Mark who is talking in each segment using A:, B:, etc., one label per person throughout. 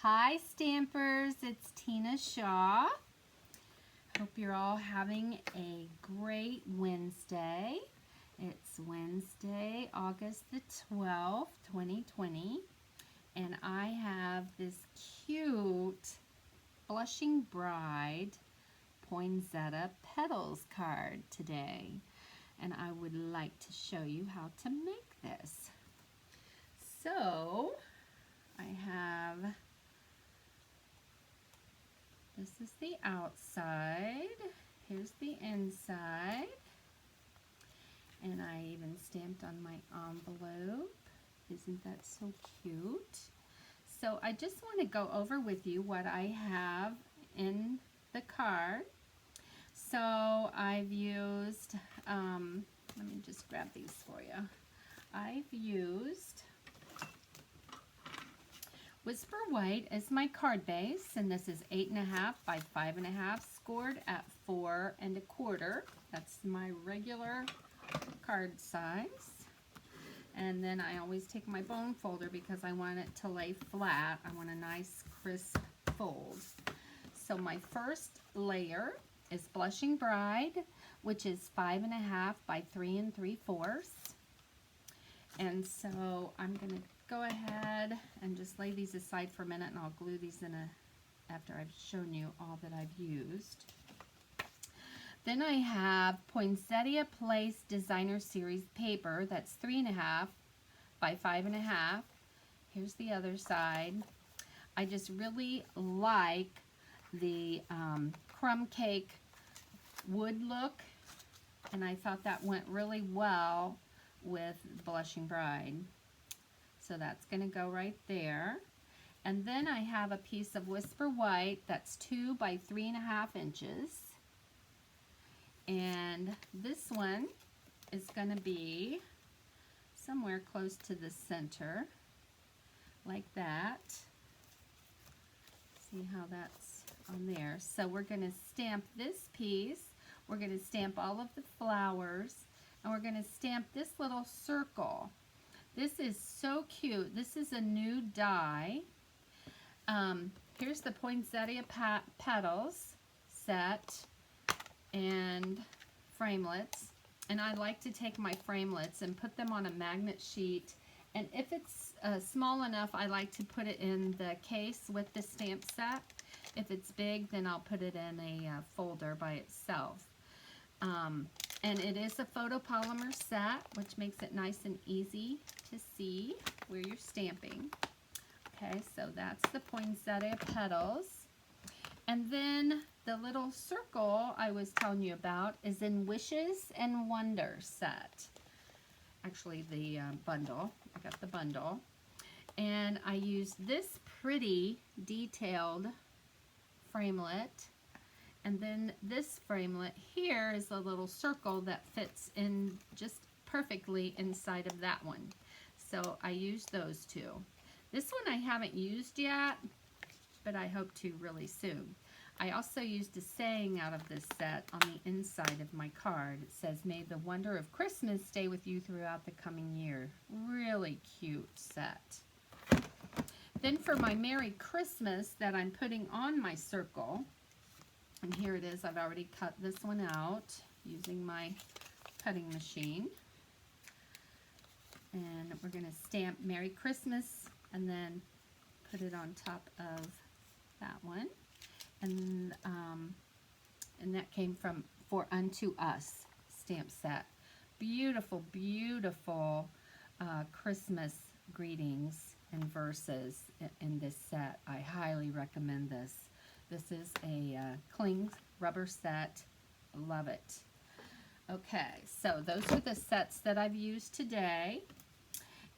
A: Hi Stampers, it's Tina Shaw. Hope you're all having a great Wednesday. It's Wednesday, August the 12th, 2020, and I have this cute Blushing Bride Poinsettia Petals card today, and I would like to show you how to make this. So, I have, this is the outside, here's the inside, and I even stamped on my envelope. Isn't that so cute? So I just want to go over with you what I have in the card. So I've used, let me just grab these for you. I've used Whisper White as my card base, and this is 8.5 by 5.5, scored at 4 1/4. That's my regular card size. And then I always take my bone folder because I want it to lay flat. I want a nice crisp fold. So my first layer is Blushing Bride, which is 5.5 by 3 3/4. And so I'm going to go ahead and just lay these aside for a minute, and I'll glue these in after I've shown you all that I've used. Then I have Poinsettia Place Designer Series paper. That's 3.5 by 5.5. Here's the other side. I just really like the crumb cake wood look, and I thought that went really well with Blushing Bride. So that's going to go right there. And then I have a piece of Whisper White that's 2 by 3.5 inches. And this one is going to be somewhere close to the center, like that. See how that's on there. So we're going to stamp this piece. We're going to stamp all of the flowers, and we're going to stamp this little circle. This is so cute. This is a new die. Here's the Poinsettia Petals set and framelits, and I like to take my framelits and put them on a magnet sheet, and if it's small enough, I like to put it in the case with the stamp set. If it's big, then I'll put it in a folder by itself. And it is a photopolymer set, which makes it nice and easy to see where you're stamping. Okay, so that's the Poinsettia Petals. And then the little circle I was telling you about is in Wishes and Wonder set. Actually, the bundle. I got the bundle. And I used this pretty detailed framelit. And then this framelit here is a little circle that fits in just perfectly inside of that one. So I used those two. This one I haven't used yet, but I hope to really soon. I also used a saying out of this set on the inside of my card. It says, "May the wonder of Christmas stay with you throughout the coming year." Really cute set. Then for my Merry Christmas that I'm putting on my circle, and here it is, I've already cut this one out using my cutting machine. And we're going to stamp Merry Christmas and then put it on top of that one. And that came from For Unto Us stamp set. Beautiful, beautiful Christmas greetings and verses in this set. I highly recommend this. This is a cling rubber set. Love it. Okay, so those are the sets that I've used today.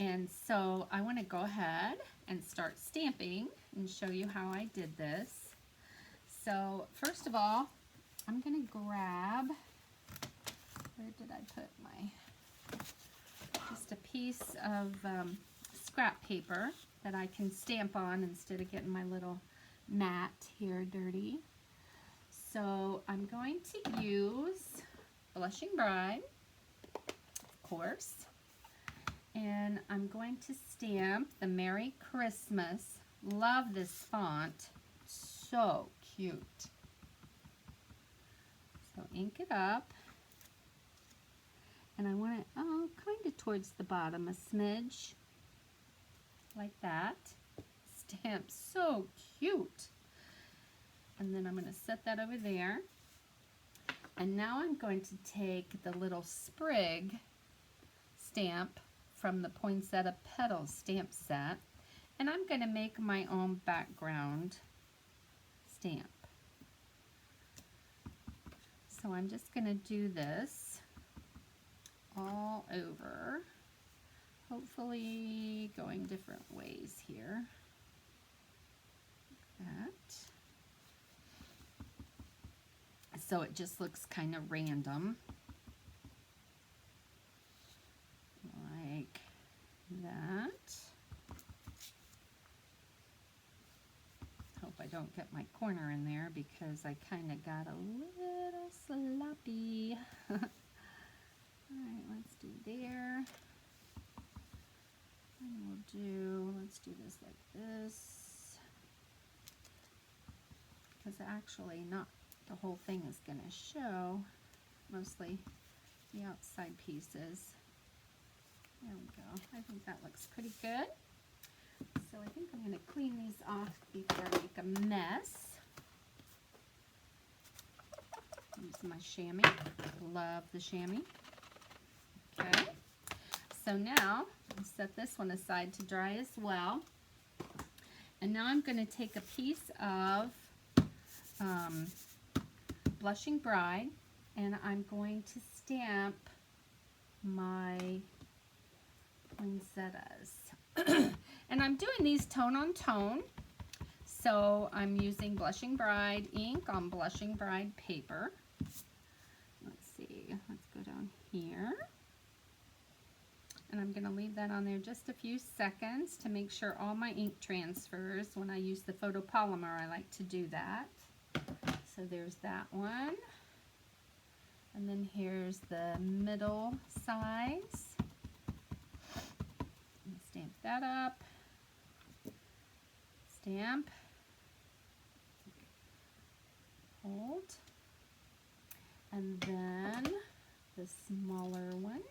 A: And so I want to go ahead and start stamping and show you how I did this. So first of all, I'm going to grab, where did I put just a piece of scrap paper that I can stamp on instead of getting my little mat here dirty. So I'm going to use Blushing Bride, of course, and I'm going to stamp the Merry Christmas Love this font. So cute. So ink it up. And I want it kind of towards the bottom, a smidge. Like that. Stamp, so cute. And then I'm going to set that over there. And now I'm going to take the little sprig stamp from the Poinsettia Petals stamp set, and I'm going to make my own background stamp. So I'm just going to do this all over, hopefully going different ways here. Like that. So it just looks kind of random. Like that. Hope I don't get my corner in there because I kind of got a little sloppy. Alright, let's do there. And let's do this like this. Because actually not the whole thing is going to show, mostly the outside pieces. There we go. I think that looks pretty good. So I think I'm going to clean these off before I make a mess. Use my chamois. Love the chamois. Okay. So now I'll set this one aside to dry as well. And now I'm going to take a piece of Blushing Bride, and I'm going to stamp my poinsettias. And I'm doing these tone on tone, so I'm using Blushing Bride ink on Blushing Bride paper. Let's see, let's go down here. And I'm going to leave that on there just a few seconds to make sure all my ink transfers. When I use the photopolymer, I like to do that. So there's that one. And then here's the middle size. Stamp that up. Stamp. Hold. And then the smaller one.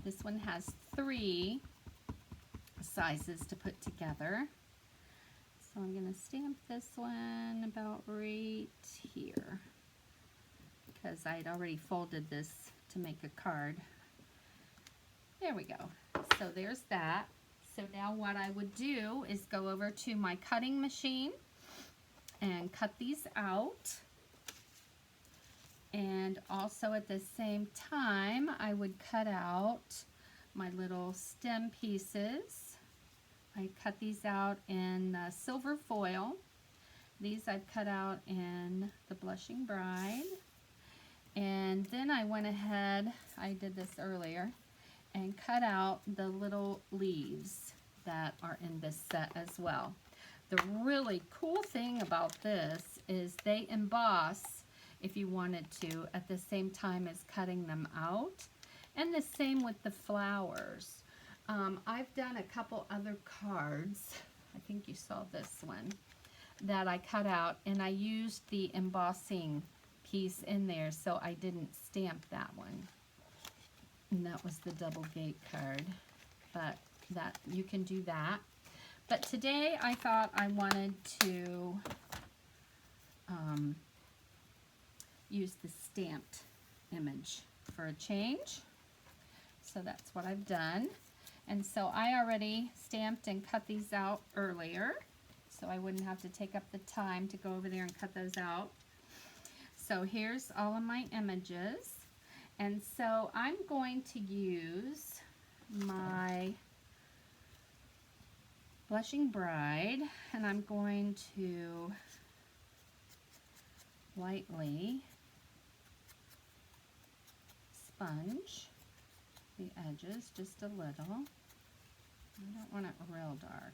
A: This one has 3 sizes to put together. So I'm going to stamp this one about right here because I'd already folded this to make a card. There we go. So there's that. So now what I would do is go over to my cutting machine and cut these out. And also at the same time, I would cut out my little stem pieces. I cut these out in silver foil. These I've cut out in the Blushing Bride. And then I went ahead, I did this earlier, and cut out the little leaves that are in this set as well. The really cool thing about this is they emboss if you wanted to at the same time as cutting them out. And the same with the flowers. I've done a couple other cards, I think you saw this one, that I cut out, and I used the embossing piece in there, so I didn't stamp that one. And that was the double gate card, but that you can do that. But today I thought I wanted to use the stamped image for a change. So that's what I've done. And so I already stamped and cut these out earlier, so I wouldn't have to take up the time to go over there and cut those out. So here's all of my images. And so I'm going to use my Blushing Bride, and I'm going to lightly sponge the edges just a little. I don't want it real dark.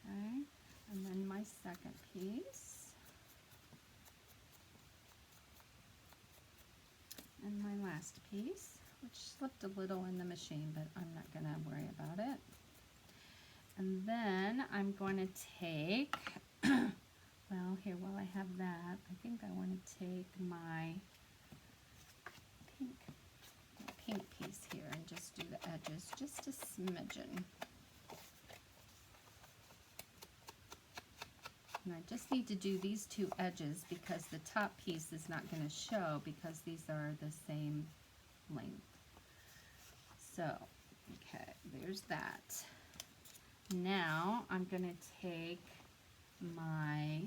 A: Okay, and then my second piece. And my last piece, which slipped a little in the machine, but I'm not going to worry about it. And then I'm going to take, well, here, while I have that, I think I want to take my pink piece here and just do the edges just a smidgen. And I just need to do these two edges because the top piece is not going to show because these are the same length. So, okay, there's that. Now I'm going to take my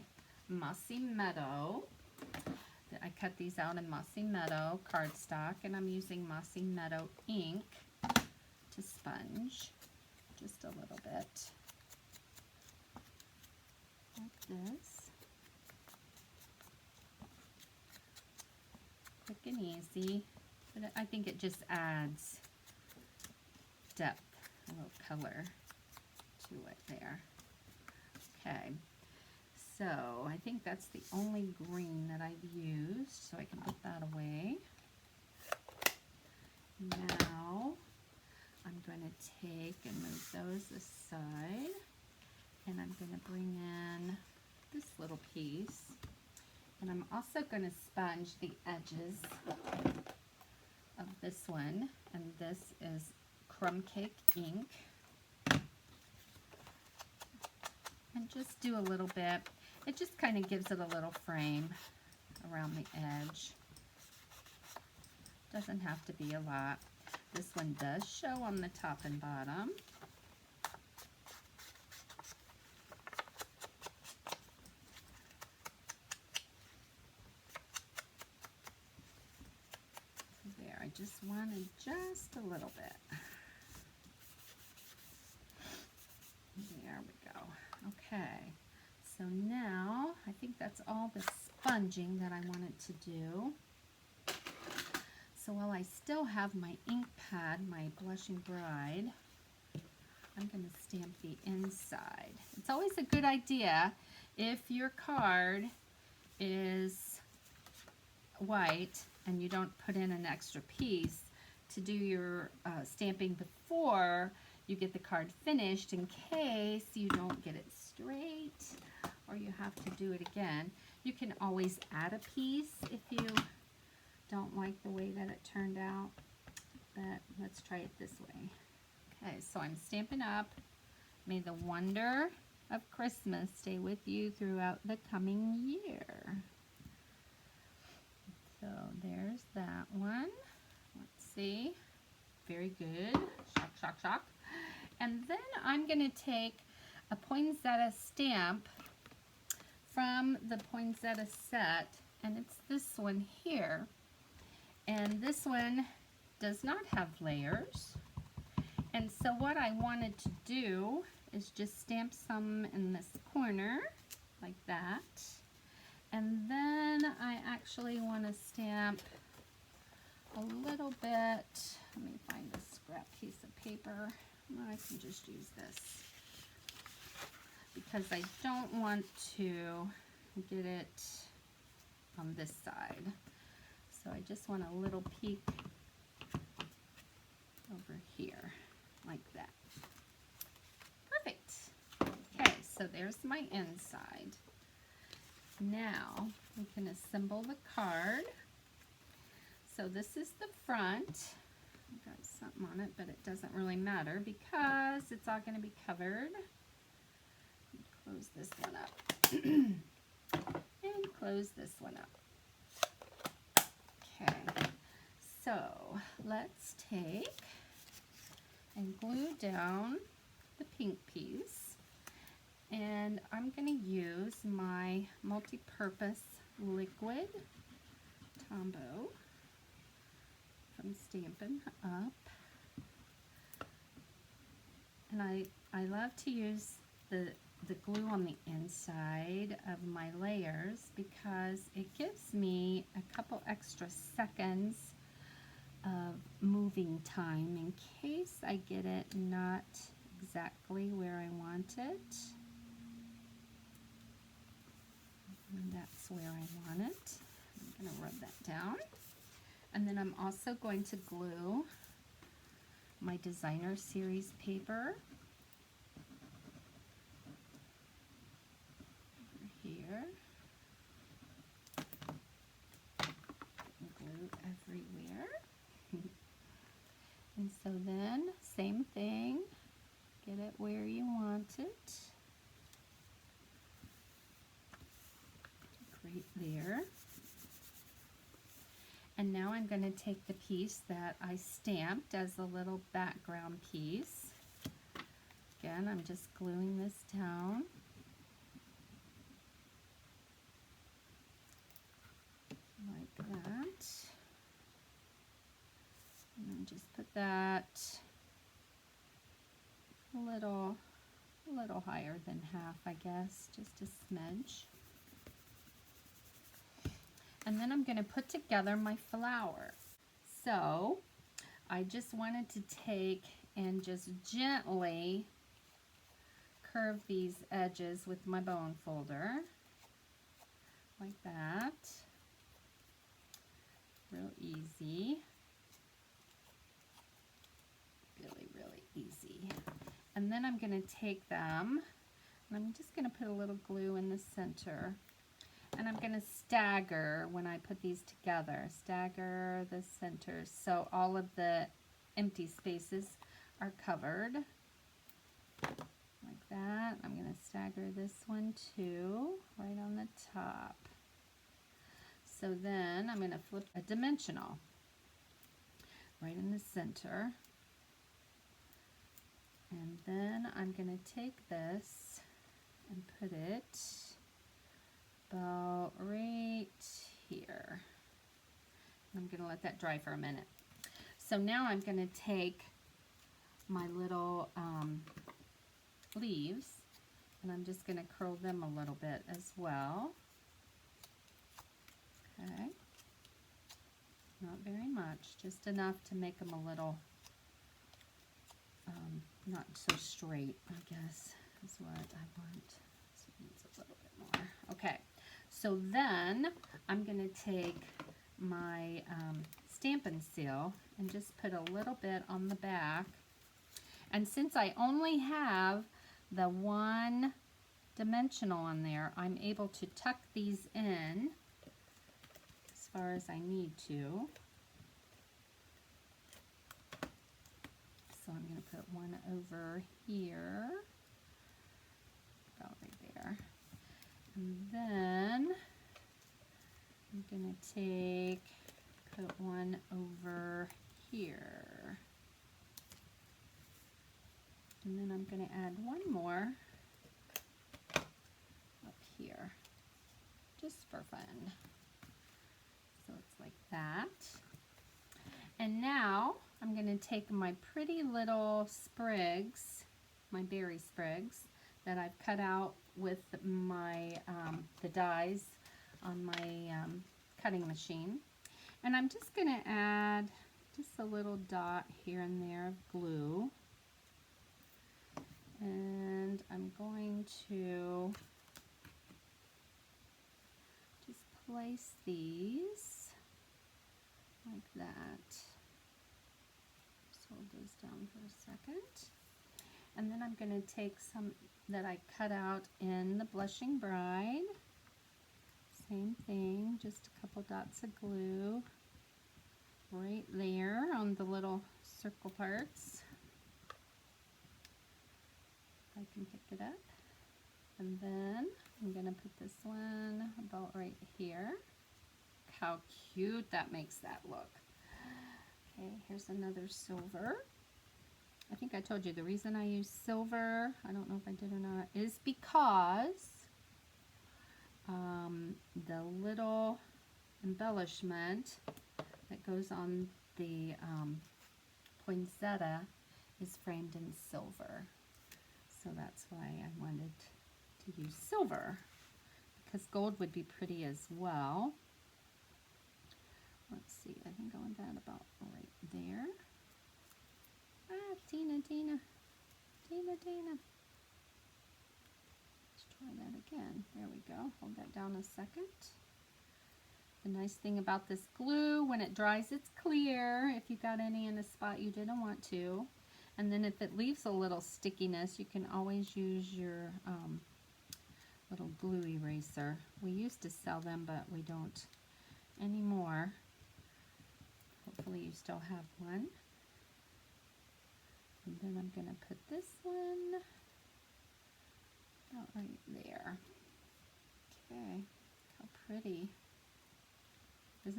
A: Mossy Meadow. I cut these out in Mossy Meadow cardstock, and I'm using Mossy Meadow ink to sponge just a little bit, like this. Quick and easy, but I think it just adds depth, a little color to it there. Okay. So I think that's the only green that I've used, so I can put that away. Now I'm going to take and move those aside, and I'm going to bring in this little piece, and I'm also going to sponge the edges of this one, and this is Crumb Cake ink, and just do a little bit. It just kind of gives it a little frame around the edge. Doesn't have to be a lot. This one does show on the top and bottom. There, I just wanted just a little bit. There we go. Okay. So now, I think that's all the sponging that I wanted to do. So while I still have my ink pad, my Blushing Bride, I'm going to stamp the inside. It's always a good idea if your card is white and you don't put in an extra piece to do your stamping before you get the card finished, in case you don't get it straight or you have to do it again. You can always add a piece if you don't like the way that it turned out, but let's try it this way. Okay, so I'm Stampin' Up. May the wonder of Christmas stay with you throughout the coming year. So there's that one. Let's see. Very good. Shock, shock, shock. And then I'm going to take a poinsettia stamp from the poinsettia set, and it's this one here. And this one does not have layers. And so what I wanted to do is just stamp some in this corner, like that. And then I actually want to stamp a little bit. Let me find a scrap piece of paper. I can just use this because I don't want to get it on this side. So I just want a little peek over here, like that. Perfect. Okay, so there's my inside. Now we can assemble the card. So this is the front. I've got something on it, but it doesn't really matter because it's all going to be covered. Close this one up. And close this one up. Okay, so let's take and glue down the pink piece. And I'm going to use my multi-purpose liquid Tombow from Stampin' Up. And I love to use the glue on the inside of my layers because it gives me a couple extra seconds of moving time in case I get it not exactly where I want it. And that's where I want it. I'm going to rub that down. And then I'm also going to glue my Designer Series paper where you want it. Right there. And now I'm going to take the piece that I stamped as a little background piece. Again, I'm just gluing this down. Like that. And then just put that a little higher than half, I guess, just a smidge. And then I'm going to put together my flower. So I just wanted to take and just gently curve these edges with my bone folder, like that. Real easy. Really, really easy. And then I'm going to take them, and I'm just going to put a little glue in the center. And I'm going to stagger when I put these together. Stagger the centers so all of the empty spaces are covered. Like that. I'm going to stagger this one too, right on the top. So then I'm going to flip a dimensional right in the center. And then I'm going to take this and put it about right here. I'm going to let that dry for a minute. So now I'm going to take my little leaves, and I'm just going to curl them a little bit as well. Okay. Not very much, just enough to make them a little, not so straight, I guess, is what I want. So it needs a little bit more. Okay. So then I'm going to take my Stampin' Seal and just put a little bit on the back. And since I only have the one dimensional on there, I'm able to tuck these in as far as I need to. So I'm going to put one over here, about right there. And then I'm going to put one over here. And then I'm going to add one more up here, just for fun. So it's like that. And now I'm going to take my pretty little sprigs, my berry sprigs, that I've cut out with my the dies on my cutting machine, and I'm just going to add just a little dot here and there of glue, and I'm going to just place these like that. Just hold those down for a second. And then I'm going to take some that I cut out in the Blushing Bride. Same thing, just a couple dots of glue right there on the little circle parts. I can pick it up. And then I'm going to put this one about right here. Look how cute that makes that look. Okay, here's another silver. I think I told you the reason I use silver, I don't know if I did or not, is because the little embellishment that goes on the poinsettia is framed in silver. So that's why I wanted to use silver, because gold would be pretty as well. Let's see, I think I want that about right there. Ah, Tina. Let's try that again. There we go. Hold that down a second. The nice thing about this glue, when it dries, it's clear if you got any in a spot you didn't want to. And then if it leaves a little stickiness, you can always use your little glue eraser. We used to sell them, but we don't anymore. Hopefully you still have one. And then I'm going to put this one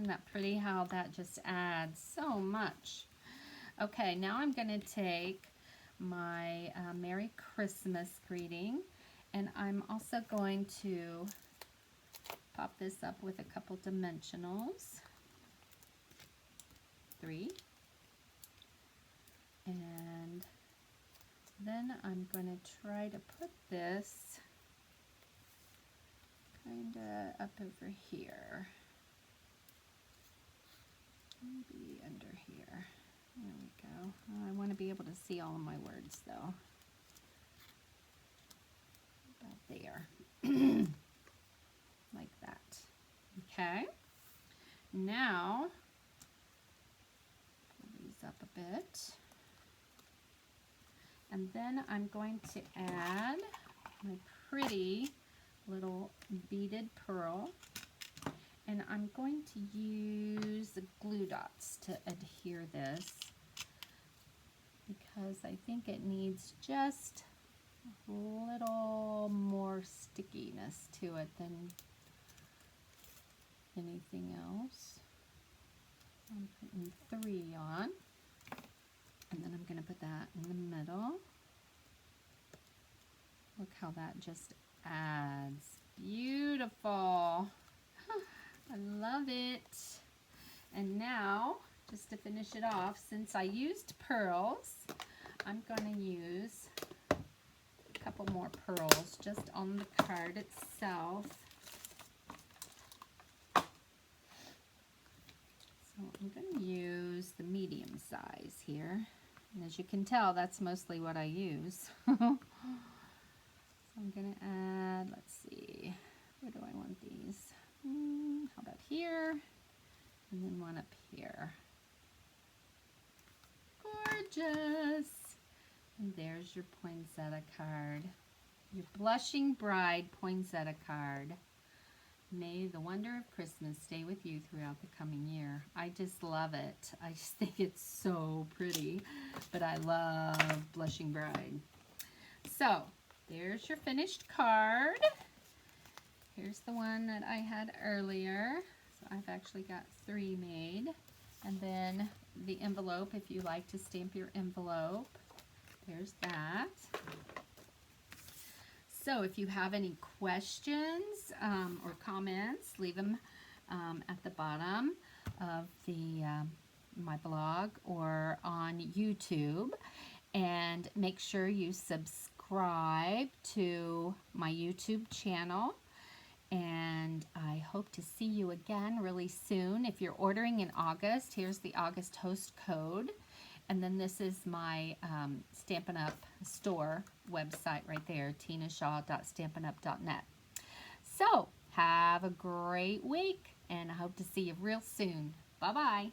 A: Isn't that pretty how that just adds so much? Okay, now I'm going to take my Merry Christmas greeting, and I'm also going to pop this up with a couple dimensionals. 3. And then I'm going to try to put this kind of up over here. Maybe under here. There we go. I want to be able to see all of my words though. About there. Like that. Okay. Now, pull these up a bit. And then I'm going to add my pretty little beaded pearl. And I'm going to use the glue dots to adhere this because I think it needs just a little more stickiness to it than anything else. I'm putting 3 on, and then I'm going to put that in the middle. Look how that just adds. Beautiful. I love it. And now, just to finish it off, since I used pearls, I'm going to use a couple more pearls just on the card itself. So I'm going to use the medium size here. And as you can tell, that's mostly what I use. So I'm going to add, let's see, where do I want these? How about here? And then one up here. Gorgeous! And there's your poinsettia card. Your Blushing Bride poinsettia card. May the wonder of Christmas stay with you throughout the coming year. I just love it. I just think it's so pretty. But I love Blushing Bride. So, there's your finished card. Here's the one that I had earlier. So I've actually got 3 made. And then the envelope, if you like to stamp your envelope. There's that. So if you have any questions or comments, leave them at the bottom of the my blog or on YouTube. And make sure you subscribe to my YouTube channel. And I hope to see you again really soon. If you're ordering in August, here's the August host code. And then this is my Stampin' Up! Store website right there, tinashaw.stampinup.net. So, have a great week, and I hope to see you real soon. Bye-bye.